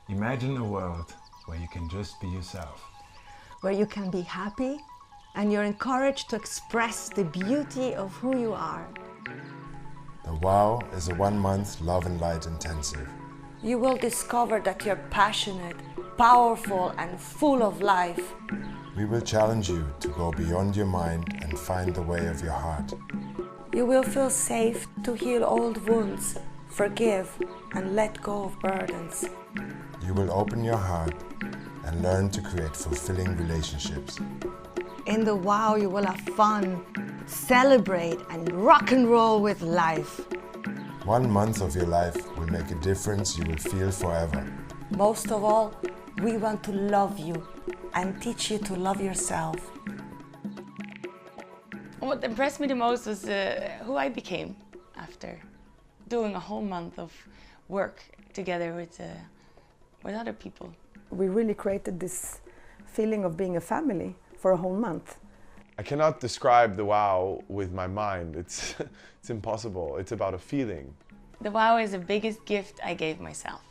Imagine a world where you can just be yourself. Where you can be happy and you're encouraged to express the beauty of who you are. The WOW is a 1-month Love and Light intensive. You will discover that you're passionate, powerful, and full of life. We will challenge you to go beyond your mind and find the way of your heart. You will feel safe to heal old wounds, forgive, and let go of burdens. You will open your heart and learn to create fulfilling relationships. In the WOW, you will have fun, celebrate, and rock and roll with life. 1 month of your life will make a difference you will feel forever. Most of all, we want to love you and teach you to love yourself. What impressed me the most was who I became after doing a whole month of work together with other people. We really created this feeling of being a family for a whole month. I cannot describe the WOW with my mind. It's impossible. It's about a feeling. The WOW is the biggest gift I gave myself.